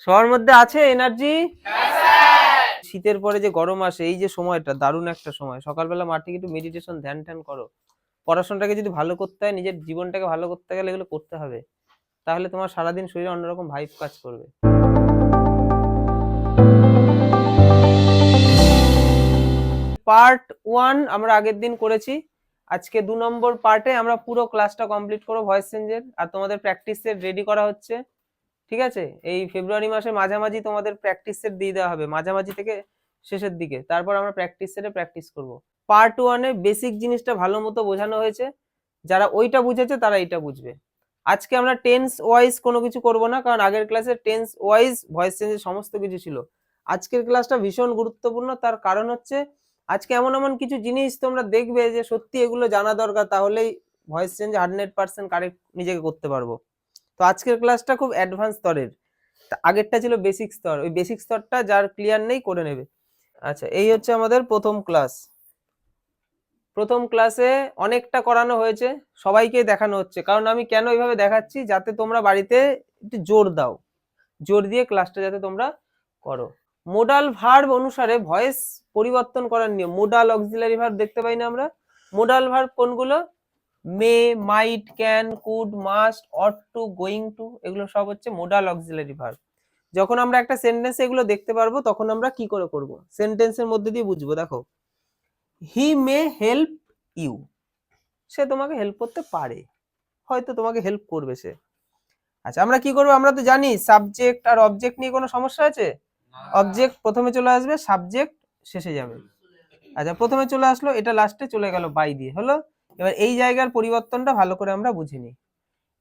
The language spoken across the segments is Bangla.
সবার মধ্যে আছে এনার্জি? শীতের পরে যে গরম আসে, এই যে সময়টা দারুণ একটা সময়, সকালবেলা মাঠে একটু মেডিটেশন ধ্যান ধ্যান করো। পড়াশোনাটাকে যদি ভালো করতে হয়, নিজের জীবনটাকে ভালো করতে গেলে এগুলো করতে হবে। তাহলে তোমার সারাদিন শরীরে অন্যরকম ভাইব কাজ করবে। পার্ট 1 আমরা আগের দিন করেছি। আজকে 2 নম্বর পার্টে আমরা পুরো ক্লাসটা কমপ্লিট করব ভয়েস চেঞ্জের, আর তোমাদের প্র্যাকটিস সেট রেডি করা হচ্ছে। ঠিক আছে, এই ফেব্রুয়ারি মাসের মাঝামাঝি তোমাদের প্র্যাকটিস সেট দিয়ে দেওয়া হবে, মাঝামাঝি থেকে শেষের দিকে। তারপর আমরা প্র্যাকটিস সেটে প্র্যাকটিস করব। পার্ট 1 এ বেসিক জিনিসটা ভালো মতো বোঝানো হয়েছে, যারা ওইটা বুঝেছে তারা এটা বুঝবে। আজকে আমরা টেন্স ওয়াইজ কোনো কিছু করব না, কারণ আগের ক্লাসে টেন্স ওয়াইজ ভয়েস চেঞ্জের সমস্ত কিছু ছিল। আজকের ক্লাসটা ভীষণ গুরুত্বপূর্ণ, তার কারণ হচ্ছে আজকে এমন এমন কিছু জিনিস তোমরা দেখবে যে সত্যি এগুলো জানা দরকার, তাহলেই ভয়েস চেঞ্জ 100% কারেক্ট নিজেকে করতে পারবো। তো আজকের ক্লাসটা খুব অ্যাডভান্স স্তরের, আগেরটা ছিল বেসিক স্তর, ওই বেসিক স্তরটা যার ক্লিয়ার নেই করে নেবে। আচ্ছা, এই হচ্ছে আমাদের প্রথম ক্লাস। প্রথম ক্লাসে অনেকটা করানো হয়েছে, সবাইকে দেখানো হচ্ছে, কারণ আমি কেন এইভাবে দেখাচ্ছি, যাতে তোমরা বাড়িতে একটু জোর দাও, জোর দিয়ে ক্লাসটা যাতে তোমরা করো। মোডাল ভার্ব অনুসারে ভয়েস পরিবর্তন করার নিয়ম। মোডাল অক্সিলারি ভার্ব দেখতে পাই না আমরা? মোডাল ভার্ব কোনগুলো? May, might, can, could, must, ought to, going to, এগুলো সব হচ্ছে মোডাল অক্সিলারি ভার্ব। যখন আমরা একটা সেন্টেন্সে এগুলো দেখতে পারবো, তখন আমরা কি করে করব, সেন্টেন্সের মধ্যে দিয়ে বুঝবো। দেখো, হি মে হেল্প ইউ, সে তোমাকে হেল্প করতে পারে, হয়তো তোমাকে হেল্প করবে সে। আচ্ছা, আমরা কি করবো? আমরা তো জানি সাবজেক্ট আর অবজেক্ট নিয়ে কোনো সমস্যা আছে? অবজেক্ট প্রথমে চলে আসবে, সাবজেক্ট শেষে যাবে। আচ্ছা, প্রথমে চলে আসলো, এটা লাস্টে চলে গেল বাই দিয়ে, হলো। এবার এই জায়গার পরিবর্তনটা ভালো করে আমরা বুঝে নিই।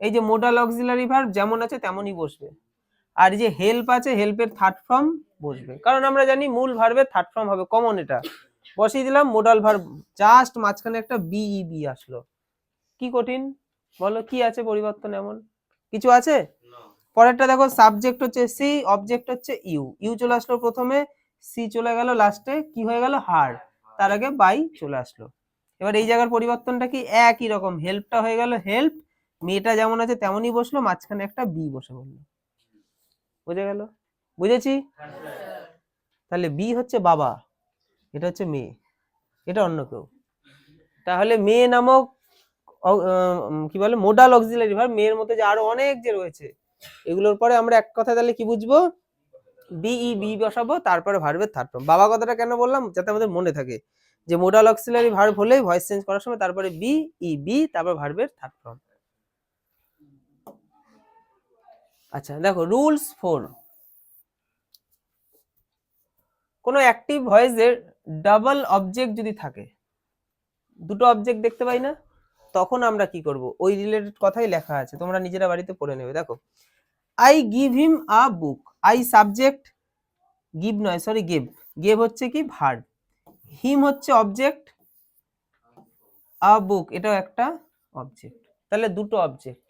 এই যে মোডাল অক্সিলারি ভার্ব যেমন আছে তেমনই বসবে, আর যে হেল্প আছে, হেল্পের থার্ড ফর্ম বসবে, কারণ আমরা জানি মূল ভার্বের থার্ড ফর্ম হবে, কমন এটা বসিয়ে দিলাম। মোডাল ভার্ব, জাস্ট মাঝখানে একটা বিইবি আসলো। কি কঠিন বলো? কি আছে পরিবর্তন? এমন কিছু আছে? পরেরটা দেখো, সাবজেক্ট হচ্ছে সি, অবজেক্ট হচ্ছে ইউ, ইউ চলে আসলো প্রথমে, সি চলে গেল লাস্টে, কি হয়ে গেল? হার, তার আগে বাই চলে আসলো। এবার এই জায়গার পরিবর্তনটা কি? একই রকম, হেল্পটা হয়ে গেল হেল্প, মেয়েটা যেমন আছে তেমনই বসলো, মাঝখানে একটা বি বসে বললো। বুঝে গেল? বুঝেছি? তাহলে বি হচ্ছে বাবা, এটা হচ্ছে মেয়ে, এটা অন্য কেউ। তাহলে মেয়ে নামক কি বলে মোডাল অক্সিলারি ভার্ব, মেয়ের মধ্যে যে আরো অনেক যে রয়েছে, এগুলোর পরে আমরা এক কথা তাহলে কি বুঝবো? বি বসাবো, তারপরে ভার্বের থার্ড ফর্ম। বাবা কথাটা কেন বললাম? যাতে আমাদের মনে থাকে যে মোডাল অক্সিলারি ভার্ব হলেই ভয়েস চেঞ্জ করার সময় তারপরে বি, তারপর ভার্বের থার্ড ফর্ম। আচ্ছা দেখো, রুলস 4, কোনো অ্যাক্টিভ ভয়েসের ডাবল অবজেক্ট যদি থাকে, দুটো অবজেক্ট দেখতে পাই না, তখন আমরা কি করব? ওই রিলেটেড কথাই লেখা আছে, তোমরা নিজেরা বাড়িতে পড়ে নেবে। দেখো, I give him a book, I subject, give নয় সরি গিভ, গিভ হচ্ছে কি ভার্ব, হিম হচ্ছে অবজেক্ট, আ বুক এটাও একটা অবজেক্ট, তাহলে দুটো অবজেক্ট।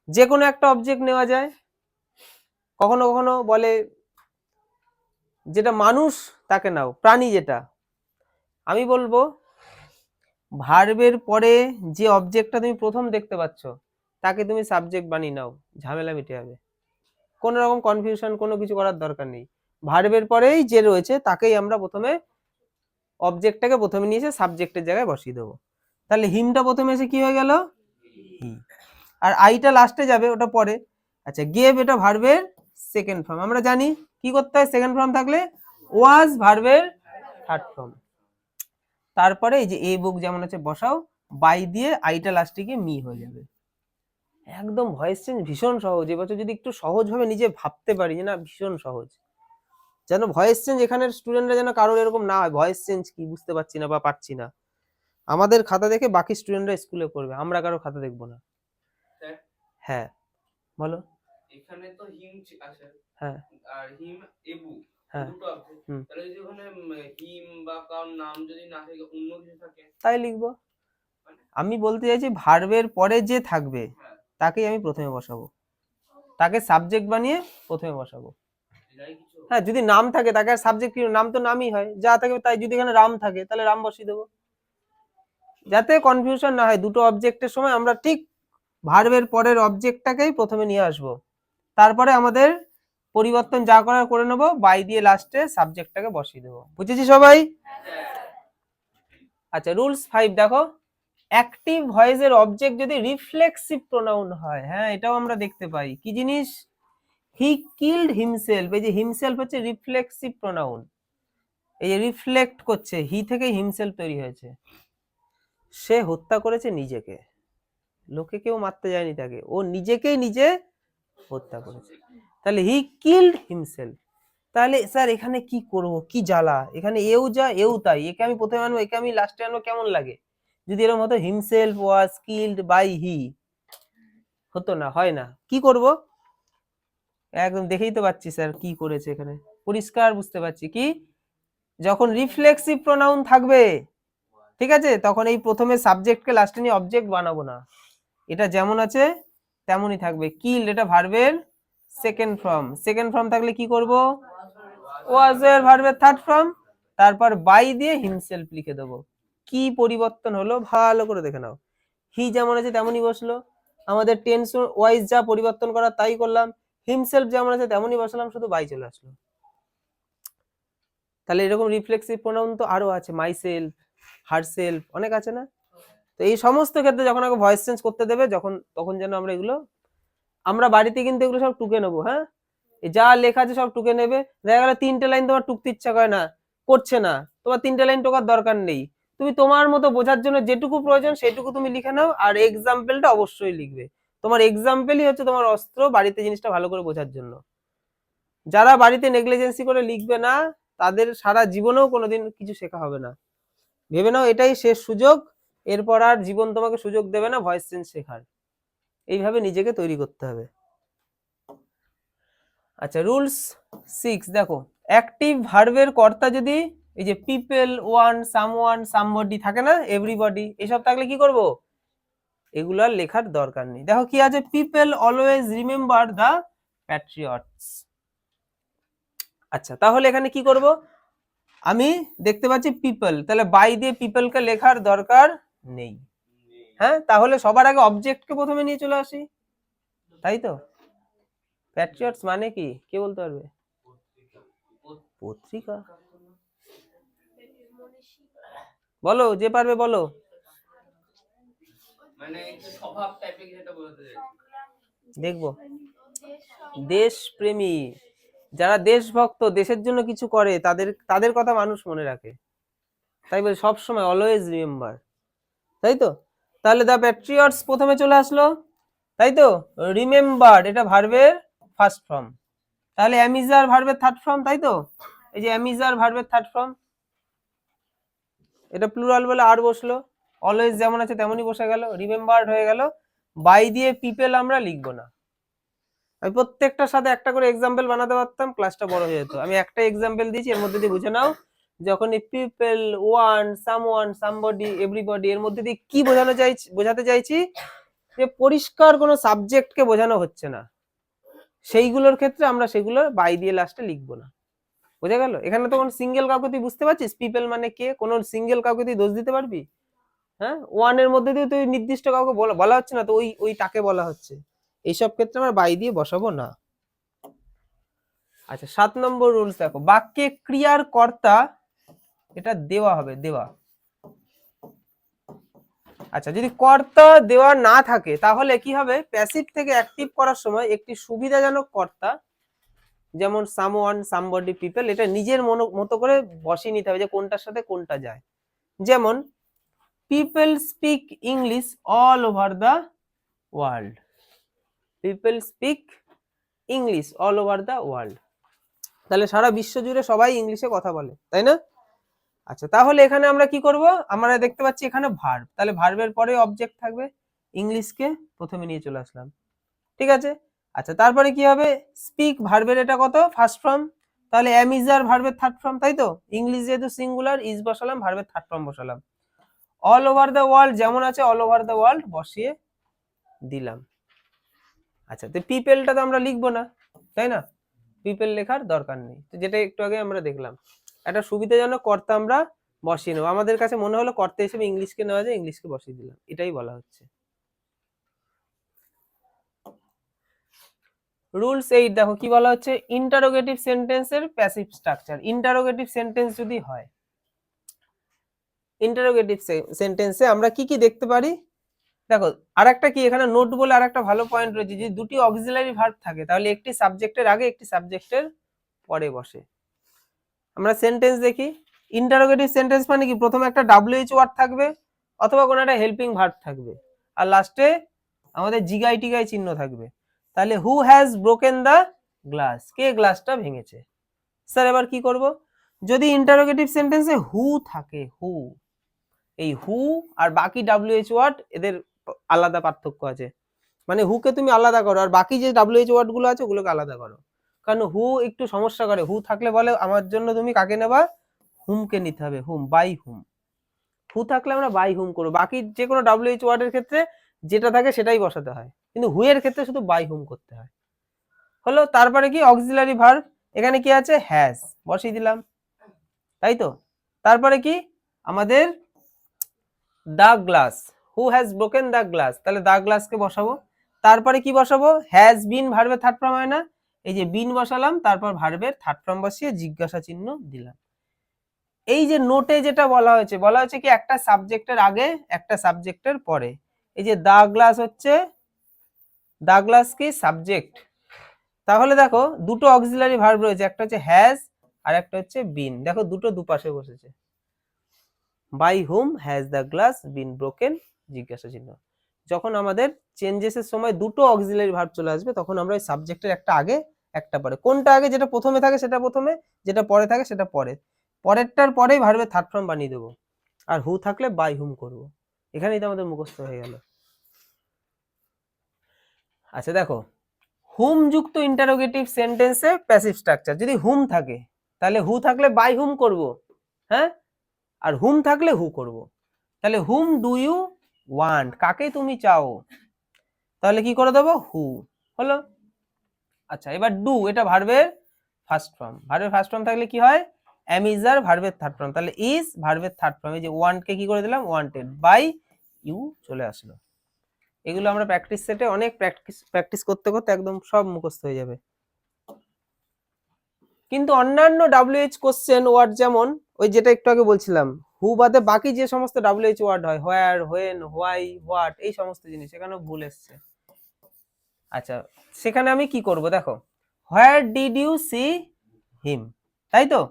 যে কোনো একটা অবজেক্ট নেওয়া যায়। কখনো কখনো বলে যেটা মানুষ তাকে নাও, প্রাণী যেটা, আমি বলবো ভার্বের পরে যে অবজেক্টটা তুমি প্রথম দেখতে পাচ্ছ তাকে তুমি সাবজেক্ট বানিয়ে নাও, ঝামেলা মিটে যাবে। কোনো রকম কনফিউশন কোনো কিছু করার দরকার নেই। ভার্বের পরেই যে রয়েছে তাকেই আমরা প্রথমে, অবজেক্টটাকে প্রথমে নিয়ে এসে সাবজেক্টের জায়গায় বসিয়ে দেবো। তাহলে হিমটা প্রথমে এসে কি হয়ে গেল? হি। আর আইটা লাস্টে যাবে, ওটা পরে। আচ্ছা, গেভ এটা ভার্বের সেকেন্ড ফর্ম, আমরা জানি কি করতে হয় সেকেন্ড ফর্ম থাকলে? ওয়াজ ভার্বের থার্ড ফর্ম। তারপরে এই যে এ বুক যেমন আছে বসাও, বাই দিয়ে আইটা লাস্টে গিয়ে মি হয়ে যাবে। একদম ভয়েস চেঞ্জ ভীষণ সহজ। এবছর যদি একটু সহজ ভাবে নিজে ভাবতে পারি যে না ভীষণ সহজ, যেন ভয়েস চেঞ্জ এখানের স্টুডেন্টরা যেন কারোর এরকম না হয় ভয়েস চেঞ্জ কি বুঝতে পারছি না বা পারছি না, আমাদের খাতা দেখে বাকি স্টুডেন্টরা স্কুলে করবে, আমরা কারো খাতা দেখবো না। হ্যাঁ বলো। এখানে তো হিম আছে, হ্যাঁ, আর হিম এবু, হ্যাঁ দুটো অবজেক্ট, তাহলে যদি ওখানে হিম বা কারোর নাম যদি না থাকে অন্য কিছু থাকে তাই লিখবো। আমি বলতে চাইছি ভার্বের পরে যে থাকবে তাকেই আমি প্রথমে বসাবো, তাকে সাবজেক্ট বানিয়ে প্রথমে বসাবো। হ্যাঁ, যদি নাম থাকে তাকে আর সাবজেক্ট কি, নাম তো নামই হয়, যা থাকে তাই। যদি এখানে রাম থাকে তাহলে রাম বসিয়ে দেবো, যাতে কনফিউশন না হয়। দুটো অবজেক্টের সময় আমরা ঠিক ভার্বের পরের অবজেক্টটাকেই প্রথমে নিয়ে আসবো, তারপরে আমাদের পরিবর্তন যা করার করে নেবো, বাই দিয়ে লাস্টে সাবজেক্টটাকে বসিয়ে দেবো। বুঝেছি সবাই? আচ্ছা, রুলস 5 দেখো, অ্যাক্টিভ ভয়েসের অবজেক্ট যদি রিফ্লেক্সিভ প্রোনাউন হয়, হ্যাঁ এটাও আমরা দেখতে পাই। কি জিনিস? হি কিলড হিমসেলফ, এই যে হিমসেলফ হচ্ছে রিফ্লেক্সিভ প্রোনাউন, এই যে রিফ্লেক্ট করছে, হি থেকে হিমসেলফ তৈরি হয়েছে। সে হত্যা করেছে নিজেকে, লোকে কেউ মারতে যায়নি তাকে, ও নিজেকেই নিজে হত্যা করেছে। তাহলে হি কিলড হিমসেলফ। তাহলে স্যার এখানে কি করব, কি জ্বালা, এখানে এও যা এও তাই, একে আমি প্রথমে আনবো একে আমি লাস্টে আনবো, কেমন লাগে? যদি এরকম হতো himself was killed by he, হতো না, হয় না। কি করব? একদম দেখেই তো পাচ্ছি স্যার কি করেছে এখানে, পরিষ্কার বুঝতে পারছি। কি, যখন রিফ্লেক্সিভ প্রোনাউন থাকবে, ঠিক আছে, তখন এই প্রথমে সাবজেক্টকে লাস্টে নিয়ে অবজেক্ট বানাবো না, এটা যেমন আছে তেমনই থাকবে। কিল এটা ভার্বের সেকেন্ড ফর্ম, সেকেন্ড ফর্ম থাকলে কি করব? ওয়াজ এর ভার্বের থার্ড ফর্ম, তারপর বাই দিয়ে হিমসেলফ লিখে দেবো। কি পরিবর্তন হলো ভালো করে দেখে নাও। হি যেমন আছে তেমনই বসলো, আমাদের টেন্স ওয়াইজ যা পরিবর্তন করা তাই করলাম, হিমসেলফ যেমন আছে তেমনই বসালাম, শুধু বাই চলে আসলো। তাহলে এরকম রিফ্লেক্সিভ প্রোনাউন তো আরো আছে, মাই সেলফ, হার সেলফ, অনেক আছে না? তো এই সমস্ত ক্ষেত্রে যখন আগে ভয়েস চেঞ্জ করতে দেবে, যখন তখন যেন আমরা এগুলো, আমরা বাড়িতে কিন্তু এগুলো সব টুকে নেবো। হ্যাঁ, যা লেখা আছে সব টুকে নেবে। দেখা গেল 3টে লাইন তোমার টুকতে ইচ্ছা করে না, করছে না, তোমার 3টে লাইন টোকার দরকার নেই, তুমি তোমার মতো বোঝার জন্য যেটুকু প্রয়োজন সেটুকু তুমি লিখে নাও, আর এক্সাম্পলটা অবশ্যই লিখবে। তোমার এক্সাম্পলই হচ্ছে তোমার অস্ত্র বাড়িতে জিনিসটা ভালো করে বোঝার জন্য। যারা বাড়িতে নেগলিজেন্সি করে লিখবে না, তাদের সারা জীবনেও কোনোদিন কিছু শেখা হবে না। ভেবে নাও এটাই শেষ সুযোগ, এরপর আর জীবন তোমাকে সুযোগ দেবে না ভয়েস চেঞ্জ শেখার। এইভাবে নিজেকে তৈরি করতে হবে। আচ্ছা, রুলস 6 দেখো, অ্যাক্টিভ ভার্বের কর্তা যদি এই যে পিপল, ওয়ান, সামওয়ান, সামবডি থাকে না, এভরিবডি, এসব থাকলে কি করব? এগুলো আর লেখার দরকার নেই। দেখো কি আছে, people always remember the Patriots. আচ্ছা, তাহলে এখানে কি করব? আমি দেখতে পাচ্ছি পিপল, তাহলে বাই দিয়ে পিপলকে লেখার দরকার নেই। হ্যাঁ, তাহলে সবার আগে অবজেক্টকে প্রথমে নিয়ে চলে আসি, তাই তো? প্যাট্রিয়টস মানে কি, কে বলতে পারবে? পত্রিকা, বলো যে পারবে বলো। মানে স্বভাব টাইপের যেটা বলতে চাইছি, দেখবো দেশপ্রেমী, যারা দেশভক্ত, দেশের জন্য কিছু করে, তাদের তাদের কথা মানুষ মনে রাখে, তাই বলে সব সময় অলওয়েজ রিমেম্বার, তাই তো? তাহলে দা প্যাট্রিয়টস প্রথমে চলে আসলো, তাই তো? রিমেম্বার এটা ভার্বের ফার্স্ট ফর্ম, তাহলে অ্যামিজার ভার্বের থার্ড ফর্ম, তাই তো? এই যে অ্যামিজার ভার্বের থার্ড ফর্ম, এটা প্লুরাল বলে আর বসলো, অলওয়েজ যেমন আছে তেমনই বসে গেল, রিমেম্বার্ড হয়ে গেল। বাই দিয়ে পিপল আমরা লিখবো না। আমি প্রত্যেকটার সাথে একটা করে এক্সাম্পল বানাতে পারতাম, ক্লাসটা বড় হয়ে যেত। আমি একটা এক্সাম্পল দিয়েছি, এর মধ্যে দিয়ে বুঝে নাও যখন এই people, one, someone, somebody, everybody, এর মধ্যে দিয়ে কি বোঝাতে চাইছি, যে পরিষ্কার কোনো সাবজেক্টকে বোঝানো হচ্ছে না, সেইগুলোর ক্ষেত্রে আমরা সেগুলো বাই দিয়ে লাস্টে লিখবো না। বোঝা গেল? এখানে তো কোন সিঙ্গেল কাউকে তুই বুঝতে পারছিস পিপল মানে কে, কোন সিঙ্গেল কাউকে তুই দোষ দিতে পারবি? হ্যাঁ, ওয়ানের মধ্যে দিয়ে তুই নির্দিষ্ট কাউকে বলা হচ্ছে না তো, ওই তাকে বলা হচ্ছে। এইসব ক্ষেত্রে আমরা বাই দিয়ে বসাবো না। আচ্ছা, 7 নম্বর রুলস দেখো, বাক্যে ক্রিয়ার কর্তা এটা দেওয়া হবে, দেওয়া। আচ্ছা, যদি কর্তা দেওয়া না থাকে তাহলে কি হবে? প্যাসিভ থেকে অ্যাক্টিভ করার সময় একটি সুবিধাজনক কর্তা, যেমন সামওয়ান, সামবডি, পিপল, এটা নিজের মতো করে বসিয়ে নিতে হবে যে কোনটার সাথে কোনটা যায়। যেমন people speak English all over the world, people speak English all over the world, তাহলে সারা বিশ্ব জুড়ে সবাই ইংলিশে কথা বলে, তাই না? আচ্ছা, তাহলে এখানে আমরা কি করব? আমরা দেখতে পাচ্ছি এখানে ভার্ব, তাহলে ভার্বের পরে অবজেক্ট থাকবে, ইংলিশকে প্রথমে নিয়ে চলে আসলাম, ঠিক আছে? আচ্ছা, তারপরে কি হবে? স্পিক ভার্বের এটা কত? ফার্স্ট ফর্ম, তাহলে অ্যাম ইজ আর ভার্বের থার্ড ফর্ম, তাই তো? ইংলিশ যেহেতু সিঙ্গুলার, ইজ বসালাম, ভার্বের থার্ড ফর্ম বসালাম। অল ওভার দ্য ওয়ার্ল্ড যেমন আছে অল ওভার দ্য ওয়ার্ল্ড বসিয়ে দিলাম। আচ্ছা, তো পিপলটা তো আমরা লিখবো না, তাই না? পিপল লেখার দরকার নেই, তো যেটা একটু আগে আমরা দেখলাম, একটা সুবিধাজনক কর্তা আমরা বসিয়ে নেবো। আমাদের কাছে মনে হলো কর্তা হিসেবে ইংলিশকে নেওয়া যায়, ইংলিশকে বসিয়ে দিলাম, এটাই বলা হচ্ছে। রুলস 8 দেখো কি বলা হচ্ছে, ইন্টারোগেটিভ সেন্টেন্সের প্যাসিভ স্ট্রাকচার। ইন্টারোগেটিভ সেন্টেন্স যদি হয়, ইন্টারোগেটিভ সেন্টেন্সে আমরা কি কি দেখতে পারি দেখো। আরেকটা কি এখানে নোট বলে আরেকটা ভালো পয়েন্ট রয়েছে, যে দুটি অক্সিলারি ভার্ব থাকে তাহলে একটি সাবজেক্টের আগে একটি সাবজেক্টের পরে বসে। আমরা সেন্টেন্স দেখি, ইন্টারোগেটিভ সেন্টেন্স মানে কি, প্রথমে একটা WH ওয়ার্ড থাকবে অথবা কোনো একটা হেল্পিং ভার্ব থাকবে, আর লাস্টে আমাদের জিগাই টিগাই চিহ্ন থাকবে। তাহলে who has broken the glass, কে গ্লাসটা ভেঙেছে। স্যার এবার কি করব, যদি ইন্টারোগেটিভ সেন্টেন্সে হু থাকে, হু, এই হু আর বাকি WH ওয়ার্ড এদের আলাদা পার্থক্য আছে, মানে হুকে তুমি আলাদা করো আর বাকি যে WH ওয়ার্ড গুলো আছে ওগুলোকে আলাদা করো। কারণ হু একটু সমস্যা করে, হু থাকলে বলে আমার জন্য তুমি কাকে নেবা, হুমকে নিতে হবে, হুম, বাই হুম। হু থাকলে আমরা বাই হুম করবো, বাকি যে কোনো WH ওয়ার্ডের ক্ষেত্রে যেটা থাকে সেটাই বসাতে হয়, কিন্তু হু এর ক্ষেত্রে শুধু বাই হুম করতে হয়। হলো, তারপরে কি অক্সিলারি ভার্ব, এখানে কি আছে হ্যাজ, বসিয়ে দিলাম, তাই তো। তারপরে কি আমাদের the glass, who has broken the glass, তাহলে দা গ্লাসকে বসাবো। তারপরে কি বসাবো, হ্যাজ বিন ভার্বের থার্ড ফর্ম হয় না, এই যে বিন বসালাম, তারপর ভার্বের থার্ড ফর্ম বসিয়ে জিজ্ঞাসা চিহ্ন দিলাম। এই যে নোটে যেটা বলা হয়েছে কি একটা সাবজেক্টের আগে একটা সাবজেক্টের পরে। এই যে দা গ্লাস হচ্ছে, দা গ্লাস কি সাবজেক্ট, তাহলে দেখো দুটো অক্সিলারি ভার্ব রয়েছে, একটা হচ্ছে হ্যাজ আর একটা হচ্ছে বিন, দেখো দুটো দুপাশে বসেছে। By whom has the glass been broken, জিজ্ঞাসা চিহ্ন। যখন আমাদের চেঞ্জেসের সময় দুটো অক্সিলারি ভার্ব চলে আসবে তখন আমরা ওই সাবজেক্টের একটা আগে একটা পরে, কোনটা আগে, যেটা প্রথমে থাকে সেটা প্রথমে, যেটা পরে থাকে সেটা পরে, পরেরটার পরেই ভার্বের থার্ড ফর্ম বানিয়ে দেবো, আর হু থাকলে বাই হুম করব। এখানেই তো আমাদের মুখস্থ হয়ে গেল। আচ্ছা দেখো, হুম যুক্ত ইন্টারোগেটিভ সেন্টেন্সে প্যাসিভ স্ট্রাকচার, যদি হুম থাকে তাহলে হু থাকলে বাই হুম করব, হ্যাঁ, আর হুম থাকলে হু করব। তাহলে হুম ডু ইউ ওয়ান্ট, কাকে তুমি চাও, তাহলে কি করে দেবো, হু, হলো। আচ্ছা এবার ডু, এটা ভার্বের ফার্স্ট ফর্ম, ভার্বের ফার্স্ট ফর্ম থাকলে কি হয়, এম ইজ আর ভার্বের থার্ড ফর্ম, তাহলে ইজ ভার্বের থার্ড ফর্ম, এই যে ওয়ান্ট কে কি করে দিলাম ওয়ান্টেড, বাই ইউ চলে আসলো। এগুলো আমরা প্র্যাকটিস সেটে অনেক প্র্যাকটিস করতে করতে একদম সব মুখস্থ হয়ে যাবে। কিন্তু অন্যান্য WH কোশ্চেন ওয়ার্ড, যেমন ওই যেটা একটু আগে বলছিলাম, হু বাদে বাকি যে সমস্ত WH ওয়ার্ড হয়, হোয়ার, হোয়েন, হোয়াই, হোয়াট, এই সমস্ত জিনিস এখানেও ভুল এসছে। আচ্ছা সেখানে আমি কি করব দেখো, where did you see him, তাই তো।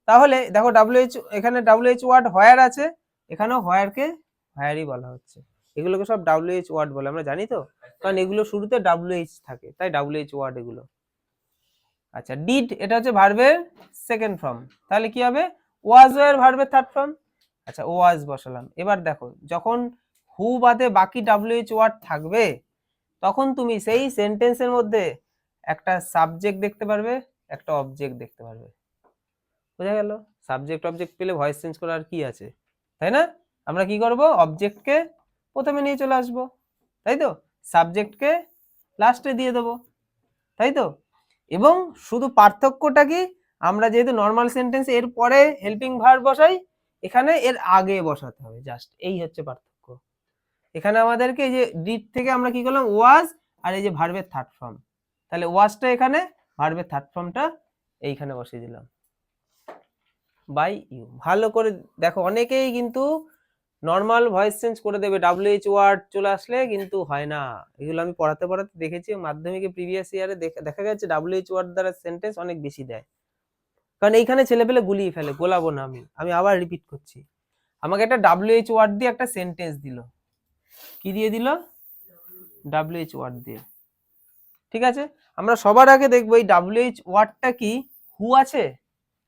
তাহলে দেখো WH, এখানে WH ওয়ার্ড হোয়ার আছে, এখানেও হোয়ারকে হোয়ারই বলা হচ্ছে, এগুলোকে সব WH ওয়ার্ড বলে আমরা জানি তো, কারণ এগুলো শুরুতে WH থাকে তাই WH ওয়ার্ড এগুলো। আচ্ছা ডিড, এটা হচ্ছে ভার্বের সেকেন্ড ফর্ম, তাহলে কি হবে, ওয়াজ এর ভার্বের থার্ড ফর্ম। আচ্ছা ওয়াজ বসালাম। এবার দেখো যখন হু বাদে বাকি WH ওয়ার্ড থাকবে তখন তুমি সেই সেন্টেন্সের মধ্যে একটা সাবজেক্ট দেখতে পারবে, একটা অবজেক্ট দেখতে পারবে, বোঝা গেল। সাবজেক্ট অবজেক্ট পেলে ভয়েস চেঞ্জ করার কি আছে, তাই না। আমরা কি করব, অবজেক্টকে প্রথমে নিয়ে চলে আসবো, তাই তো, সাবজেক্টকে লাস্টে দিয়ে দেবো, তাই তো। এবং শুধু পার্থক্যটা কি, আমরা যেহেতু নর্মাল সেন্টেন্স এর পরে হেল্পিং ভার্ব বসাই, এখানে এর আগে বসাতে হবে, জাস্ট এই হচ্ছে পার্থক্য। এখানে আমাদেরকে এই যে ডিড থেকে আমরা কি করলাম ওয়াজ, আর এই যে ভার্বের থার্ড ফর্ম, তাহলে ওয়াজটা এখানে, ভার্বের থার্ড ফর্মটা এইখানে বসিয়ে দিলাম, বাই ইউ। ভালো করে দেখো, অনেকেই কিন্তু নর্মাল ভয়েস চেঞ্জ করে দেবে WH ওয়ার্ড চলে আসলে, কিন্তু হয় না। এগুলো আমি পড়াতে পড়াতে দেখেছি, মাধ্যমিকে প্রিভিয়াস ইয়ারে দেখা গেছে WH ওয়ার্ড দ্বারা সেন্টেন্স অনেক বেশি দেয়, কারণ এইখানে ছেলেপেলে গুলিয়ে ফেলে। গোলাবো না আমি আবার রিপিট করছি, আমাকে একটা WH ওয়ার্ড দিয়ে একটা সেন্টেন্স দিল, কি দিয়ে দিল, WH ওয়ার্ড দিয়ে, ঠিক আছে। আমরা সবার আগে দেখবো এই WH ওয়ার্ডটা কি, হু আছে,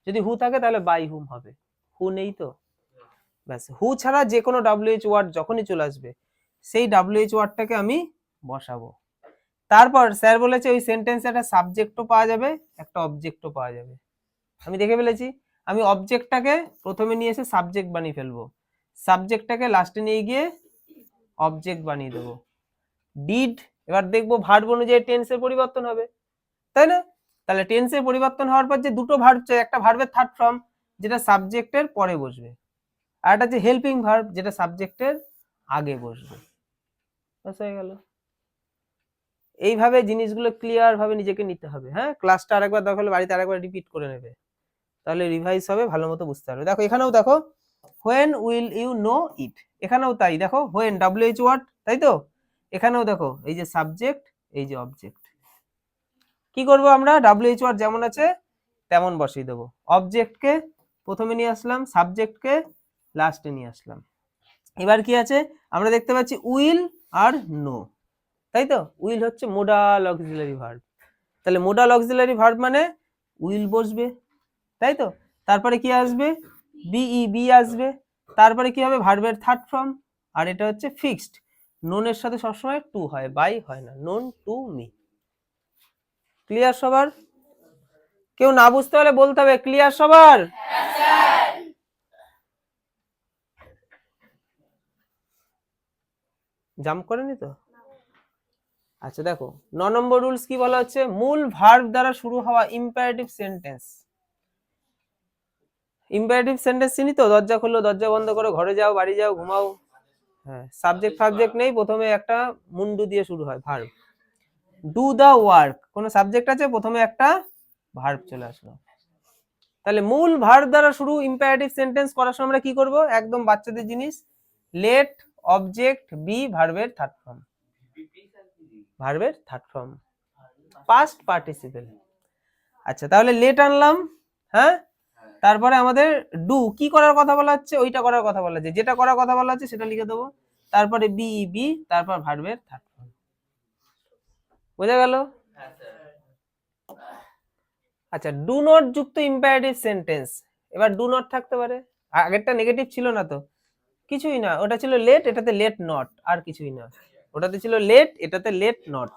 যদি হু থাকে তাহলে বাই হুম হবে, হু নেই তো, ব্যাস। হু ছাড়া যে কোনো WH ওয়ার্ড যখনই চলে আসবে সেই WH ওয়ার্ডটাকে আমি বসাবো। তারপর স্যার বলেছে ওই সেন্টেন্সে একটা সাবজেক্টও পাওয়া যাবে, একটা অবজেক্টও পাওয়া যাবে। আমি দেখে ফেলেছি, আমি অবজেক্টটাকে প্রথমে নিয়ে এসে সাবজেক্ট বানিয়ে ফেলবো, সাবজেক্টটাকে লাস্টে নিয়ে গিয়ে অবজেক্ট বানিয়ে দেবো। ডিড, এবার দেখবো ভার্ব অনুযায়ী টেন্সের পরিবর্তন হবে, তাই না। তাহলে টেন্সের পরিবর্তন হওয়ার পর যে দুটো ভার্ব চাই, একটা ভার্বের থার্ড ফর্ম যেটা সাবজেক্টের পরে বসবে, আর একটা হচ্ছে হেল্পিং ভার্ব যেটা সাবজেক্টের আগে বসবে, হয়ে গেল। এইভাবে জিনিসগুলো ক্লিয়ার ভাবে নিজেকে নিতে হবে। হ্যাঁ, ক্লাসটা আরেকবার দরকার হলে বাড়িতে আরেকবার রিপিট করে নেবে, তাহলে রিভাইজ হবে, ভালো মতো বুঝতে পারবে। দেখো এখানেও দেখো হোয়েন উইল ইউ নো ইট, এখানেও তাই দেখো হোয়েন WH ওয়ার্ড, তাই তো এখানেও দেখো এই যে সাবজেক্ট, এই যে অবজেক্ট। কি করব আমরা, WH ওয়ার্ড যেমন আছে তেমন বসিয়ে দেবো, অবজেক্টকে প্রথমে নিয়ে আসলাম, সাবজেক্টকে লাস্টে নিয়ে আসলাম। এবার কি আছে আমরা দেখতে পাচ্ছি উইল আর নো, তাই তো উইল হচ্ছে মোডাল অক্সিলারি ভার্ব, তাহলে মোডাল অক্সিলারি ভার্ব মানে উইল বসবে, তাই তো তারপরে কি আসবে বি আসবে, তারপরে কি হবে ভার্বের থার্ড ফর্ম, আর এটা হচ্ছে ফিক্সড, নোনের সাথে সবসময় টু হয়, বাই হয় না, নোন টু মি। ক্লিয়ার সবার? কেউ না বুঝতে হলে বলতে হবে ক্লিয়ার সবার? জাম্প করেনি তো? আচ্ছা দেখো 9 নম্বর রুলস কি বলা হচ্ছে, মূল ভার্ব দ্বারা শুরু হওয়া ইম্পারেটিভ সেন্টেন্স। ইম্পারেটিভ সেন্টেন্স চিনি তো, দরজা খোলো, দরজা বন্ধ করো, ঘরে যাও, বাড়ি যাও, ঘুমাও। হ্যাঁ, সাবজেক্ট ফাবজেক্ট নেই, প্রথমে একটা মুন্ডু দিয়ে শুরু হয় ভার্ব। ডু দা ওয়ার্ক, কোনো সাবজেক্ট আছে, প্রথমে একটা ভার্ব চলে আসলো। তাহলে মূল ভার্ব দ্বারা শুরু ইম্পারেটিভ সেন্টেন্স করার সময় আমরা কি করব, একদম বাচ্চাদের জিনিস, লেট অবজেক্ট বি ভার্বের থার্ড ফর্ম, ভার্বের থার্ড ফর্ম পাস্ট পার্টিসিপেল। আচ্ছা তাহলে লেট আনলাম, হ্যাঁ, তারপরে আমাদের ডু কি করার কথা বলা হচ্ছে, ওইটা করার কথা বলা হচ্ছে, যেটা করার কথা বলা হচ্ছে সেটা লিখে দেবো, তারপরে বি, তারপর ভার্বের থার্ড ফর্ম। বোঝা গেল? আচ্ছা ডু নট যুক্ত ইম্পারেটিভ সেন্টেন্স, এবার ডু নট থাকতে পারে, আগেরটা নেগেটিভ ছিল না তো, কিছুই না, ওটা ছিল লেট, এটাতে লেট নট, আর কিছুই না, ওটাতে ছিল লেট, এটাতে let not.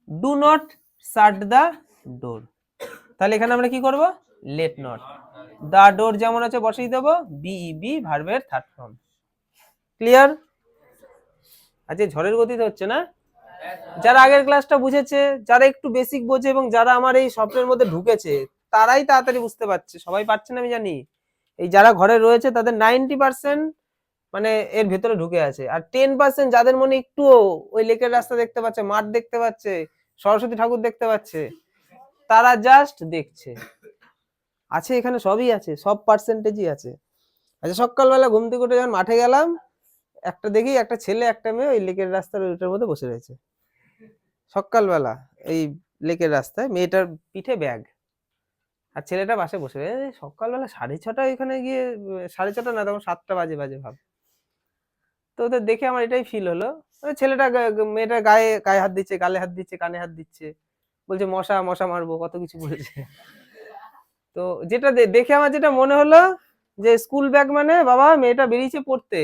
Do not shut the door, তাহলে এখানে আমরা কি করব, লেট নট, দা ডোর যেমন আছে বসিয়ে দেবো, বি ভার্বের থার্ড ফর্ম। ক্লিয়ার? আজকে ঝড়ের গতিতে হচ্ছে না, যারা আগের ক্লাসটা বুঝেছে, যারা একটু বেসিক বোঝে এবং যারা আমার এই স্বপ্নের মধ্যে ঢুকেছে, তারাই তাড়াতাড়ি বুঝতে পারছে, সবাই পারছে না আমি জানি। এই যারা ঘরে রয়েছে তাদের 90% মানে এর ভেতরে ঢুকে আছে, আর 10% যাদের মনে একটু ওই লেকের রাস্তা দেখতে পাচ্ছে, মাঠ দেখতে পাচ্ছে, সরস্বতী ঠাকুর দেখতে পাচ্ছে, তারা জাস্ট দেখছে, আছে এখানে সবই আছে, সব পার্সেন্টেজই আছে। আচ্ছা সকালবেলা ঘুম থেকে উঠে যখন মাঠে গেলাম, একটা দেখি একটা ছেলে একটা মেয়ে ওই লেকের রাস্তার ওইটার মধ্যে বসে রয়েছে সকালবেলা, এই লেকের রাস্তায়, মেয়েটার পিঠে ব্যাগ আর ছেলেটা পাশে বসে রয়েছে। সকালবেলা 6:30 এখানে গিয়ে, 6:30 না, তখন 7টা বাজে বাজে ভাব। তো ওদের দেখে আমার এটাই ফিল হলো, ওই ছেলেটা মেয়েটার গায়ে গায়ে হাত দিচ্ছে, গালে হাত দিচ্ছে, কানে হাত দিচ্ছে, বলছে মশা মশা মারবো, কত কিছু বলেছে। তো যেটা দেখে আমার যেটা মনে হলো যে স্কুল ব্যাগ মানে বাবা মেয়েটা বেরিয়েছে পড়তে,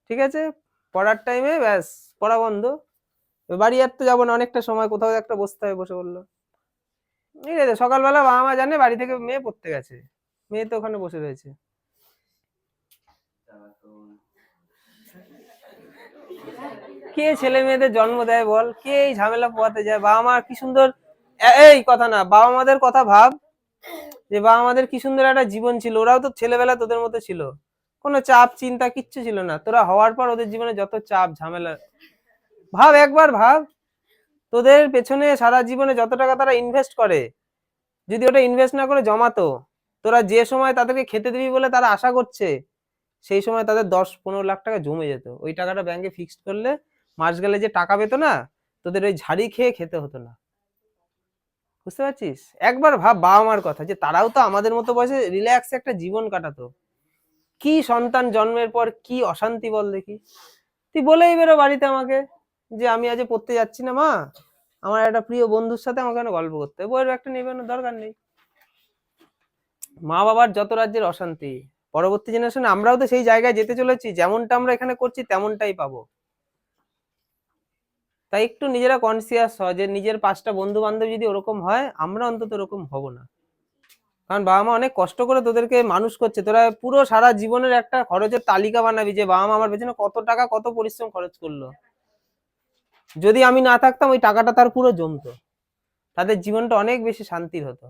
ঠিক আছে, পড়ার টাইমে ব্যাস পড়া বন্ধ, বাড়ি আর তো যাবো না, অনেকটা সময় কোথাও একটা বসতে হবে, বসে বললো। ঠিক আছে, সকালবেলা বাবা মা জানে বাড়ি থেকে মেয়ে পড়তে গেছে, মেয়ে তো ওখানে বসে রয়েছে। কে ছেলে মেয়েদের জন্ম দেয় বল, কে এই ঝামেলা পোয়াতে যায়? বাবা মা কি সুন্দর, এই কথা না, বাবা মাদের কথা ভাব, যে বাবা মাদের কি সুন্দর একটা জীবন ছিল, ওরাও তো ছেলেবেলা তোদের মতো ছিল, কোনো চাপ চিন্তা কিচ্ছু ছিল না, তোরা হওয়ার পর ওদের জীবনে যত চাপ ঝামেলা, ভাব একবার ভাব, তোদের পেছনে সারা জীবনে যত টাকা তারা ইনভেস্ট করে, যদি ওটা ইনভেস্ট না করে জমাতো, তোরা যে সময় তাদেরকে খেতে দিবি বলে তারা আশা করছে, সেই সময় তাদের 10-15 লাখ টাকা জমে যেত, ওই টাকাটা ব্যাংকে ফিক্সড করলে মাস গেলে যে টাকা পেতো না, তোদের ওই ঝাড়ি খেয়ে খেতে হতো না। বুঝতে পারছিস? একবার ভাব বাবা মার কথা, যে তারাও তো আমাদের মতো বয়সে রিল্যাক্স একটা জীবন কাটাতো, কি সন্তান জন্মের পর কি অশান্তি বল দেখি। তুই বলেই বেরো বাড়িতে আমাকে যে আমি আজ পড়তে যাচ্ছি না মা, আমার একটা প্রিয় বন্ধুর সাথে আমাকে গল্প করতে, বইয়ের একটা নেবেন দরকার নেই। মা বাবার যত রাজ্যের অশান্তি, পরবর্তী জেনারেশনে আমরাও তো সেই জায়গায় যেতে চলেছি, যেমনটা আমরা এখানে করছি তেমনটাই পাবো। তাই একটু নিজেরা কনসিয়াস হয় যে নিজের 5টা বন্ধু বান্ধব যদি ওরকম হয়, আমরা অন্তত ওরকম হব না। কারণ বাবা মা অনেক কষ্ট করে তোদেরকে মানুষ করছে, তোরা পুরো সারা জীবনের একটা খরচের তালিকা বানাবি যে বাবা মা আমার পেছনে কত টাকা কত পরিশ্রম খরচ করলো, যদি আমি না থাকতাম ওই টাকাটা তার পুরো জমতো, তাদের জীবনটা অনেক বেশি শান্তির হতো।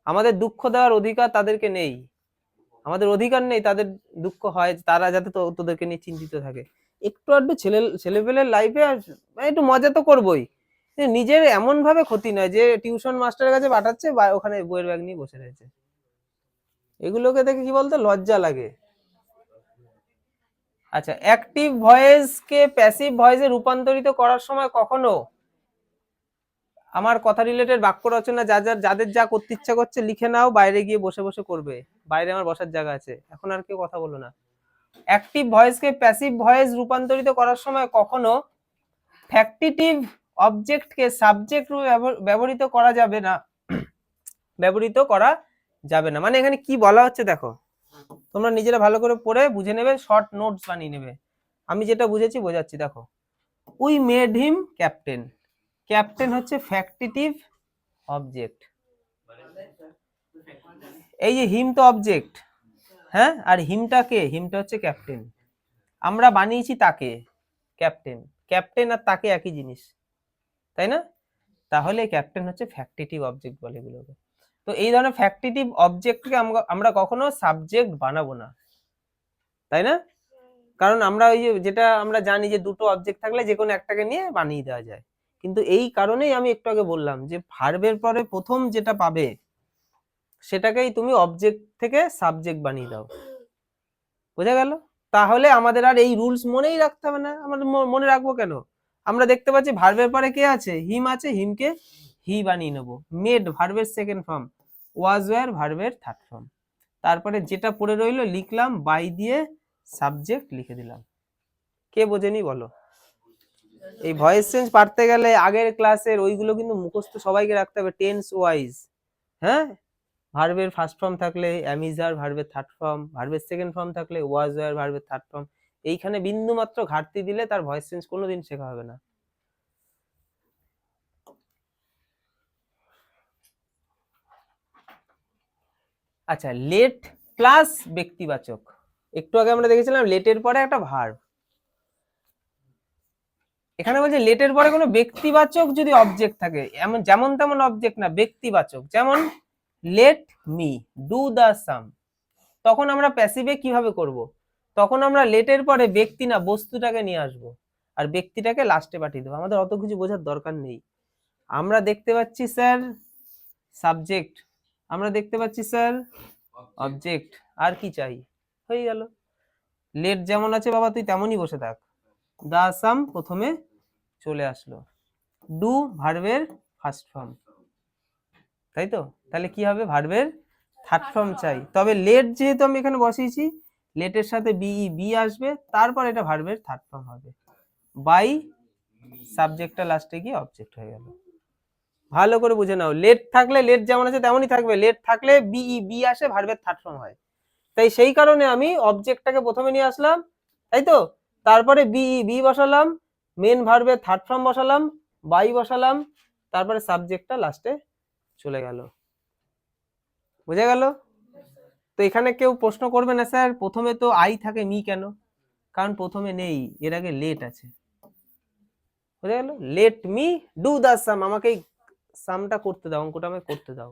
আমাদের দুঃখ দেওয়ার অধিকার তাদেরকে নেই, আমাদের অধিকার নেই তাদের দুঃখ হয়, তারা যাতে তোদেরকে নিয়ে চিন্তিত থাকে। একটু আধটু ছেলেপেলের লাইফে একটু মজা তো করবোই, নিজের এমন ভাবে ক্ষতি নয় যে টিউশন মাস্টারের কাছে পাঠাচ্ছে বা ওখানে বইয়ের ব্যাগ নিয়ে বসে রয়েছে। এগুলোকে দেখে কি বলতো লজ্জা লাগে। আচ্ছা, অ্যাক্টিভ ভয়েসকে প্যাসিভ ভয়েসে রূপান্তরিত করার সময় কখনো আমার কথা রিলেটেড বাক্য রচনা যাদের যা করতে ইচ্ছা করছে লিখে নাও, বাইরে গিয়ে বসে বসে করবে, বাইরে আমার বসার জায়গা আছে, এখন আর কেউ কথা বলো না। অ্যাক্টিভ ভয়েসকে প্যাসিভ ভয়েস রূপান্তরিত করার সময় কখনো ফ্যাক্টিটিভ অবজেক্টকে সাবজেক্ট রূপে ব্যবহৃত করা যাবে না, মানে এখানে কি বলা হচ্ছে দেখো, তোমরা নিজেরা ভালো করে পড়ে বুঝে নেবে, শর্ট নোটস বানিয়ে নেবে। আমি যেটা বুঝেছি বোঝাচ্ছি, দেখো we made him captain, captain হচ্ছে ফ্যাক্টিটিভ অবজেক্ট, এই যে হিম তো অবজেক্ট, হ্যাঁ, আর হিমটা কে, হিমটা হচ্ছে ক্যাপ্টেন, আমরা বানিয়েছি তাকে ক্যাপ্টেন, ক্যাপ্টেন আর তাকে একই জিনিস, তাই না? তাহলে ক্যাপ্টেন হচ্ছে ফ্যাক্টিটিভ অবজেক্ট বলে এগুলোকে। তো এই ধরনের ফ্যাক্টিটিভ অবজেক্টকে আমরা কখনো সাবজেক্ট বানাবো না, তাই না? কারণ আমরা ওই যে যেটা আমরা জানি যে দুটো অবজেক্ট থাকলে যে কোনো একটাকে নিয়ে বানিয়ে দেওয়া যায়, কিন্তু এই কারণেই আমি একটু আগে বললাম যে ভার্বের পরে প্রথম যেটা পাবে সেটাকেই তুমি অবজেক্ট থেকে সাবজেক্ট বানিয়ে দাও, বোঝা গেল? তাহলে আমাদের আর এই রুলস মনেই রাখতে হবে না। আমাদের মনে রাখবো কেন? আমরা দেখতে পাচ্ছি ভার্বের পরে কে আছে, হিম আছে, হিমকে হি বানিয়ে নেবো, মেড ভার্বের সেকেন্ড ফর্ম, ওয়াজ ওয়্যার ভার্বের থার্ড ফর্ম, তারপরে যেটা পড়ে রইলো লিখলাম, বাই দিয়ে সাবজেক্ট লিখে দিলাম। কে বোঝেনি বলো? এই ভয়েস চেঞ্জ পারতে গেলে আগের ক্লাসের ওইগুলো কিন্তু মুখস্থ সবাইকে রাখতে হবে, টেন্স ওয়াইজ, হ্যাঁ, ভার্বের ফার্স্ট ফর্ম থাকলে অ্যামিজার ভার্বের থার্ড ফর্ম, ভার্বের সেকেন্ড ফর্ম থাকলে ওয়াজ ওয়্যার ভার্বের থার্ড ফর্ম, এইখানে বিন্দু মাত্র ঘাটতি দিলে তার ভয়েস চেঞ্জ কোনোদিন শেখা হবে না। আচ্ছা, লেট প্লাস ব্যক্তিবাচক, একটু আগে আমরা দেখেছিলাম লেটের পরে একটা ভার্ব, এখানে বলছে লেটের পরে কোনো ব্যক্তিবাচক যদি অবজেক্ট থাকে, এমন যেমন তেমন অবজেক্ট না, ব্যক্তিবাচক, যেমন লেট মি ডু দ্য সাম, তখন আমরা প্যাসিভে কিভাবে করব, তখন আমরা লেটের পরে ব্যক্তি না বস্তুটাকে নিয়ে আসব, আর ব্যক্তিটাকে লাস্টে পাঠিয়ে দেবো, আমাদের অত কিছু বোঝার দরকার নেই। আমরা দেখতে পাচ্ছি স্যার সাবজেক্ট, আমরা দেখতে পাচ্ছি স্যার অবজেক্ট, আর কি চাই, হয়ে গেল। লেট যেমন আছে বাবা তুই তেমনই বসে থাক, দা সাম প্রথমে চলে আসলো, ডু ভার্বের ফার্স্ট ফর্ম, তাই তো? তাহলে কি হবে, ভার্বের থার্ড ফর্ম চাই, তবে লেট যেহেতু আমি এখানে বসিয়েছি, লেটের সাথে বি আসবে, তারপর এটা ভার্বের থার্ড ফর্ম হবে, বাই সাবজেক্টটা লাস্টে গিয়ে অবজেক্ট হয়ে গেল। ভালো করে বুঝে নাও, লেট থাকলে লেট যেমন আছে তেমনই থাকবে, লেট থাকলে বি আসে, ভার্বের থার্ড ফর্ম হয়, তাই সেই কারণে আমি অবজেক্টটাকে প্রথমে নিয়ে আসলাম, তাই তো, তারপরে বি বসালাম, মেন ভার্বের থার্ড ফর্ম বসালাম, বাই বসালাম, তারপরে সাবজেক্টটা লাস্টে চলে গেল, বুঝে গেল? তো এখানে কেউ প্রশ্ন করবে না স্যার প্রথমে তো আই থাকে মি কেন, কারণ প্রথমে নেই, এর আগে লেট আছে, বুঝে গেল? লেট মি ডু দ্য সাম, আমাকে এই সামটা করতে দাও, অঙ্কটা আমাকে করতে দাও,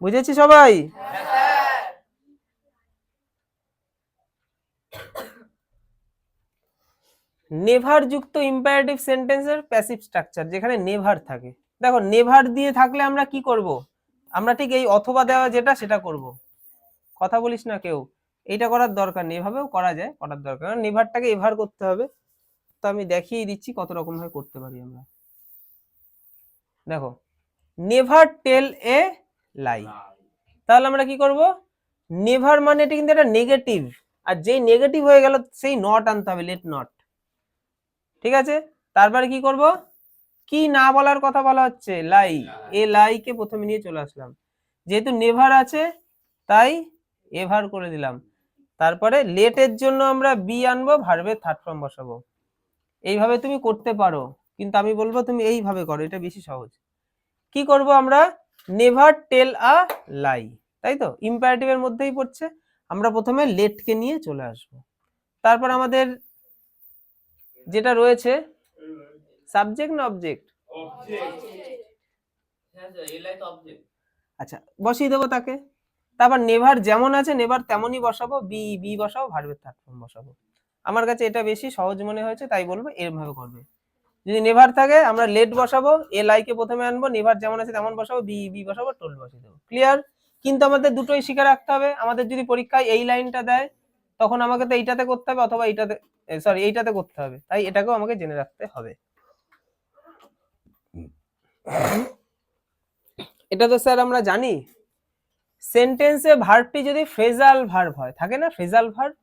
বুঝেছি সবাই? নেভার যুক্ত ইম্পারেটিভ সেন্টেন্সের প্যাসিভ স্ট্রাকচার, যেখানে নেভার থাকে, দেখো নেভার দিয়ে থাকলে আমরা কি করব, আমরা ঠিক এই অথবা দেওয়া যেটা সেটা করব, কথা বলিস না কেউ, এইটা করার দরকার নেই, এভাবেও করা যায়, করার দরকার, কারণ নেভারটাকে এভার করতে হবে, তো আমি দেখিয়ে দিচ্ছি কত রকম ভাবে করতে পারি আমরা। দেখো নেভার টেল এ লাই, তাহলে আমরা কি করব, নেভার মানে এটা কিন্তু একটা নেগেটিভ, আর যেই নেগেটিভ হয়ে গেল সেই নট আনতে হবে, লেট নট, ঠিক আছে? তারপরে কি করব, কি না বলার কথা বলা হচ্ছে, লাই, এ লাইকে প্রথমে নিয়ে চলে আসলাম, যেহেতু নেভার আছে তাই এভার করে দিলাম, তারপরে লেটের জন্য আমরা বি আনবো, ভার্বের থার্ড ফর্ম বসাবো, এইভাবে তুমি করতে পারো, কিন্তু আমি বলবো তুমি এইভাবে করো, এটা বেশি সহজ। কি করব আমরা, নেভার টেল আ লাই, তাই তো, ইম্পারেটিভের মধ্যেই পড়ছে, আমরা প্রথমে লেটকে নিয়ে চলে আসব, তারপর আমাদের যেটা রয়েছে সাবজেক্ট না অবজেক্ট, আচ্ছা বসিয়ে দেবো তাকে, তারপর নেভার যেমন আছে নেভার তেমনই বসাবো, বি বসাবো, ভার্বের থার্ড ফর্ম বসাবো, আমার কাছে এটা বেশি সহজ মনে হয়েছে, তাই বলবো এরকম ভাবে করবে। যদি নেভার থাকে আমরা লেট বসাবো, এল আই কে প্রথমে আনবো, নেভার যেমন আছে তেমন বসাবো, বি বি বসাবো, টোল বসিয়ে দেবো। ক্লিয়ার? কিন্তু আমাদের দুটোই শিখে রাখতে হবে। আমাদের যদি পরীক্ষায় এই লাইনটা দেয় তখন আমাকে তো এইটাতে করতে হবে, অথবা এইটাতে, সরি এইটাতে করতে হবে, তাই এটাকেও আমাকে জেনে রাখতে হবে। এটা তো স্যার আমরা জানি, সেন্টেন্সে ভার্বটি যদি ফ্রেজাল ভার্ব হয়, থাকে না ফ্রেজাল ভার্ব,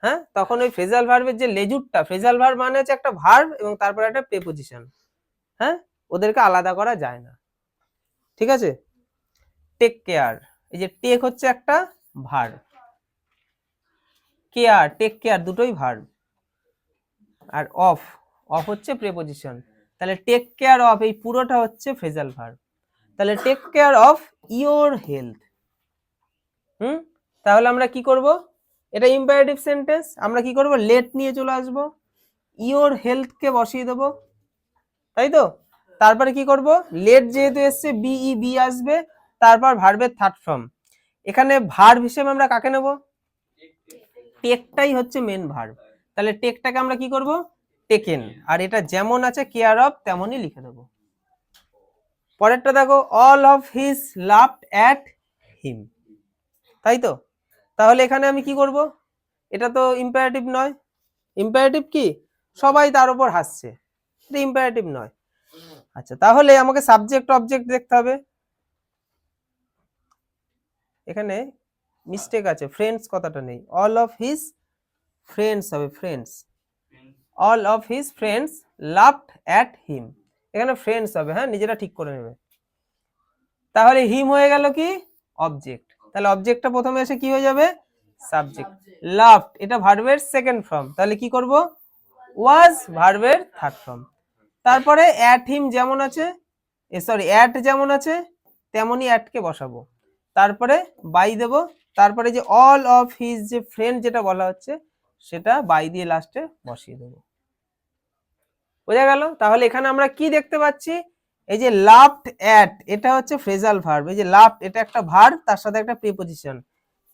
হ্যাঁ, তখন ওই ফ্রেজাল ভার্বের যে লেজুরটা, ফ্রেজাল ভার্ব মানে হচ্ছে একটা ভার্ব এবং তারপরে একটা প্রিপোজিশন, হ্যাঁ, ওদেরকে আলাদা করা যায় না। ঠিক আছে? টেক কেয়ার, এই যে টেক হচ্ছে একটা ভার্ব, কেয়ার, টেক কেয়ার দুটোই ভার্ব, আর অফ, অফ হচ্ছে প্রিপোজিশন। তাহলে টেক কেয়ার অফ এই পুরোটা হচ্ছে ফ্রেজাল ভার্ব। তাহলে take care of your health. তাহলে আমরা কি করব, এটা ইম্পারেটিভ সেন্টেন্স, আমরা কি করব, লেট নিয়ে চলে আসব, ইওর হেলথ কে বসিয়ে দেব, তাই তো? তারপরে কি করব, লেট যেহেতু এসছে বিই বি আসবে, তারপর ভার্বের থার্ড ফর্ম। এখানে ভার্ব হিসেবে আমরা কাকে নেব, টেকটাই হচ্ছে মেন ভার্ব। তাহলে টেকটাকে আমরা কি করব, টেকেন, আর এটা যেমন আছে কেয়ার অফ তেমনই লিখে দেব। পরেরটা দেখো, all of his laughed at him, তাই তো? তাহলে এখানে আমি কি করব, এটা তো ইম্পারেটিভ নয়, ইম্পারেটিভ কি, সবাই তার উপর হাসছে, এটা ইম্পারেটিভ নয়। আচ্ছা, তাহলে আমাকে সাবজেক্ট অবজেক্ট দেখতে হবে। এখানে মিস্টেক আছে, ফ্রেন্ডস কথাটা নেই, অল অফ হিজ ফ্রেন্ডস হবে, friends, all of his friends laughed at him, এখানে ফ্রেন্ডস হবে, হ্যাঁ, নিজেরা ঠিক করে নেবে। তাহলে হিম হয়ে গেল কি অবজেক্ট, তাহলে অবজেক্টটা প্রথমে এসে কি হয়ে যাবে, সাবজেক্ট। লাফড এটা ভার্বের সেকেন্ড ফর্ম, তাহলে কি করব, ওয়াজ ভার্বের থার্ড ফর্ম। তারপরে অ্যাট হিম যেমন আছে, সরি অ্যাট যেমন আছে তেমনই অ্যাট কে বসাবো, তারপরে বাই দেব, তারপরে যে অল অফ হিজ যে ফ্রেন্ড যেটা বলা হচ্ছে সেটা বাই দিয়ে লাস্টে বসিয়ে দেবো। বোঝা গেল? তাহলে এখানে আমরা কি দেখতে পাচ্ছি, এই যে লাফড অ্যাট এটা হচ্ছে ফ্রেজাল ভার্ব, এই যে লাফড এটা একটা ভার্ব তার সাথে একটা প্রিপোজিশন,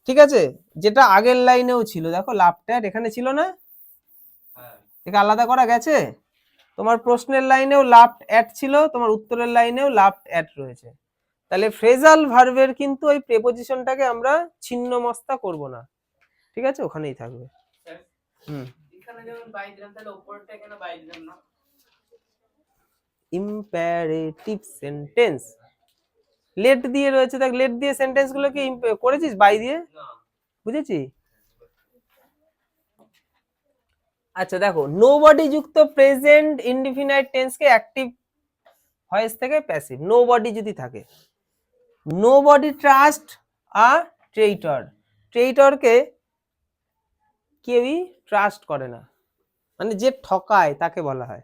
ঠিক আছে, যেটা আগের লাইনেও ছিল, দেখো লাফড অ্যাট এখানে ছিল না, এটা আলাদা করা গেছে। তোমার প্রশ্নের লাইনেও লাফড অ্যাট ছিল, তোমার উত্তরের লাইনেও লাফড অ্যাট রয়েছে। তাহলে ফ্রেজাল ভার্বের কিন্তু ওই প্রিপোজিশনটাকে আমরা ছিন্ন মস্তা করব না, ঠিক আছে, ওখানেই থাকবে। এখানে যেমন বাই দিলাম, তাহলে উপরটা এখানে বাই দিলাম না। ইম্পারেটিভ সেন্টেন্স লেট দিয়ে রয়েছে, দেখ লেট দিয়ে সেন্টেন্স গুলো কি করেছিস বাই দিয়ে, বুঝেছি? আচ্ছা দেখো, নোবডি যুক্ত প্রেজেন্ট ইনডিফিনাইট টেন্স কে অ্যাক্টিভ ভয়েস থেকে প্যাসিভ, নোবডি যদি থাকে, নোবডি ট্রাস্ট আ ট্রেইটর, ট্রেইটরকে কেউই ট্রাস্ট করে না, মানে যে ঠকায় তাকে বলা হয়,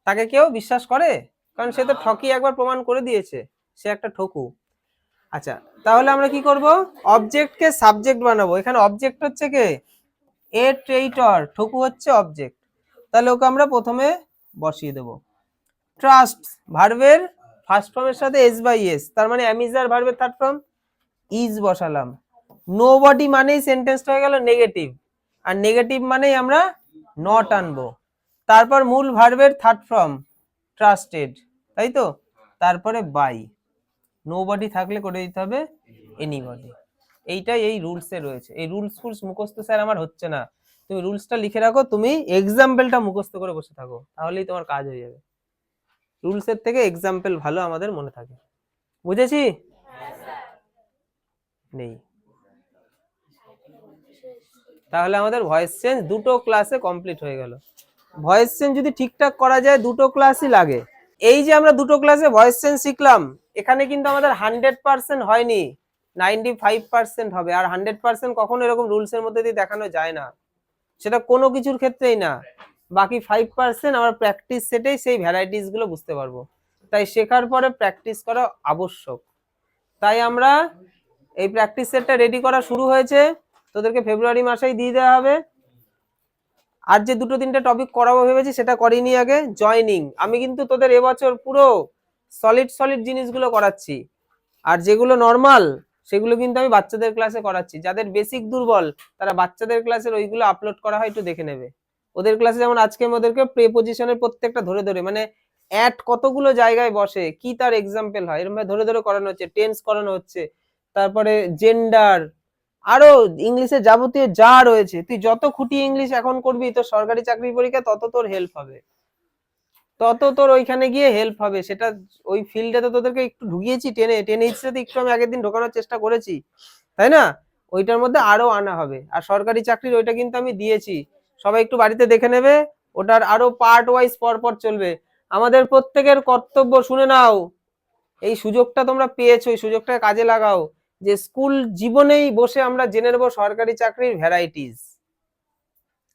তাকে কেউ বিশ্বাস করে, কারণ সে তো ঠকি একবার প্রমাণ করে দিয়েছে, সে একটা ঠকু। আচ্ছা, তাহলে আমরা কি করব, অবজেক্টকে সাবজেক্ট বানাবো, এখানে অবজেক্ট হচ্ছে কে, এ ট্রেইটর, ঠকু হচ্ছে অবজেক্ট, তাহলে ওকে আমরা প্রথমে বসিয়ে দেব। ট্রাস্ট ভার্বের ফার্স্ট ফর্মের সাথে এস বাই এস, তার মানে অ্যামিজার ভার্বের থার্ড ফর্ম ইজ বসালাম। নোবডি মানেই সেন্টেন্সটা হয়ে গেল নেগেটিভ, আর নেগেটিভ মানেই আমরা নট আনবো, তারপর মূল ভার্বের থার্ড ফর্ম ট্রাস্টেড, তাই তো, তারপরে বাই, নোবডি থাকলে করে দিতে হবে এনিবডি। এইটাই এই রুলসে রয়েছে। এই রুলস ফুলস মুখস্থ স্যার আমার হচ্ছে না, তুমি রুলসটা লিখে রাখো, তুমি এক্সাম্পলটা মুখস্থ করে বসে থাকো, তাহলেই তোমার কাজ হয়ে যাবে। রুলসের থেকে এক্সাম্পল ভালো আমাদের মনে থাকে, বুঝেছি? নেই, তাহলে আমাদের ভয়েস চেঞ্জ দুটো ক্লাসে কমপ্লিট হয়ে গেল। ভয়েস চেঞ্জ যদি ঠিকঠাক করা যায় দুটো ক্লাসই লাগে। এই যে আমরা দুটো ক্লাসে ভয়েস চেঞ্জ শিখলাম, এখানে কিন্তু আমাদের 100% হয়নি, 95% হবে, আর 100% কখনো এরকম রুলসের মধ্যে দিয়ে দেখানো যায় না, সেটা কোনো কিছুর ক্ষেত্রেই না। বাকি 5% আমরা প্র্যাকটিস সেটেই সেই ভ্যারাইটিস গুলো বুঝতে পারবো, তাই শেখার পরে প্র্যাকটিস করা আবশ্যক। তাই আমরা এই প্র্যাকটিস সেটটা রেডি করা শুরু হয়েছে, তোদেরকে ফেব্রুয়ারি মাসেই দিয়ে দেওয়া হবে। আর যে দুটো তিনটে টপিক করাবো ভেবেছি সেটা করিনি আগে, জয়নিং, আমি কিন্তু তোদের এবছর পুরো সলিড জিনিসগুলো করাচ্ছি, আর যেগুলো নর্মাল সেগুলো কিন্তু আমি বাচ্চাদের ক্লাসে করাচ্ছি। যাদের বেসিক দুর্বল তারা বাচ্চাদের ক্লাসের ওইগুলো আপলোড করা হয়, একটু দেখে নেবে। ওদের ক্লাসে যেমন আজকে আমি ওদেরকে প্রেপোজিশনের প্রত্যেকটা ধরে ধরে, মানে অ্যাট কতগুলো জায়গায় বসে, কি তার এক্সাম্পল হয়, এরকম ধরে ধরে করানো হচ্ছে, টেন্স করানো হচ্ছে, তারপরে জেন্ডার, আরো ইংলিশে যাবতীয় যা রয়েছে। তুই যত খুঁটি ইংলিশ এখন করবি তোর সরকারি চাকরির পরীক্ষা তত তোর হেল্প হবে, তত তোর ওইখানে গিয়ে হেল্প হবে। সেটা ওই ফিল্ডে তো তোদেরকে একটু ঢুকিয়েছি, টেনে টেনে ইচ্ছাতে একটু আমি আগের দিন ঢোকানোর চেষ্টা করেছি, তাই না? ওইটার মধ্যে আরো আনা হবে। আর সরকারি চাকরির ওইটা কিন্তু আমি দিয়েছি, সবাই একটু বাড়িতে দেখে নেবে। ওটার আরো পার্ট ওয়াইজ পর পর চলবে। আমাদের প্রত্যেকের কর্তব্য, শুনে নাও, এই সুযোগটা তোমরা পেয়েছো, এই সুযোগটা কাজে লাগাও, যে স্কুল জীবনেই বসে আমরা জেনে নেবো সরকারি চাকরির ভ্যারাইটিস,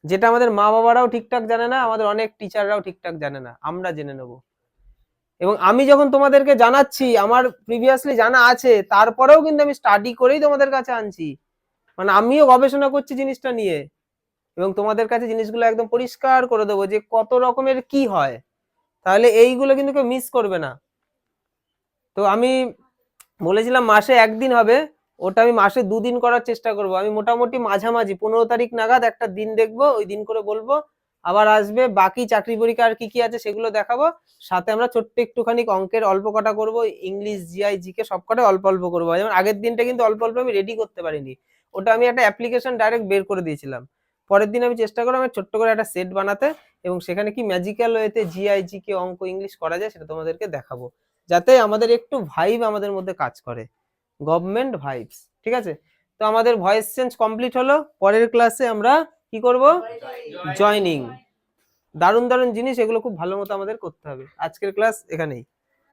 যেটা আমাদের মা বাবারাও ঠিকঠাক জানে না, আমাদের অনেক টিচাররাও ঠিকঠাক জানে না, আমরা জেনে নেব। এবং আমি যখন তোমাদেরকে জানাচ্ছি, আমার প্রিভিয়াসলি জানা আছে, তারপরেও কিন্তু আমি স্টাডি করেই তোমাদের কাছে আনছি, মানে আমিও গবেষণা করছি জিনিসটা নিয়ে, এবং তোমাদের কাছে জিনিসগুলো একদম পরিষ্কার করে দেবো যে কত রকমের কি হয়। তাহলে এইগুলো কিন্তু কেউ মিস করবে না। তো আমি বলেছিলাম মাসে একদিন হবে, ওটা আমি মাসে 2 দিন করার চেষ্টা করব। আমি মোটামুটি মাঝামাঝি 15 তারিখ নাগাদ একটা দিন দেখবো, ওই দিন করে বলবো। আবার আসবে বাকি চাকরি পরীক্ষা আর কি কি আছে সেগুলো দেখাবো, সাথে আমরা ছোট্ট একটুখানি অঙ্কের অল্প কটা করবো, ইংলিশ জিআই জিকে সব কটা অল্প অল্প করবো। যেমন আগের দিনটা কিন্তু অল্প অল্প আমি রেডি করতে পারিনি, ওটা আমি একটা অ্যাপ্লিকেশন ডাইরেক্ট বের করে দিয়েছিলাম। পরের দিন আমি চেষ্টা করবো আমি ছোট্ট করে একটা সেট বানাতে, এবং সেখানে কি ম্যাজিক্যাল ওয়েতে জিআই জিকে অঙ্ক ইংলিশ করা যায় সেটা তোমাদেরকে দেখাবো, যাতে আমাদের একটু ভাইব আমাদের মধ্যে কাজ করে, গভর্নমেন্ট ভাইবস। ঠিক আছে? তো আমাদের ভয়েস চেঞ্জ কমপ্লিট হলো। পরের ক্লাসে আমরা কি করব? জয়নিং। দারুণ দারুণ জিনিস, এগুলো খুব ভালো মতো আমাদের করতে হবে। আজকের ক্লাস এখানেই।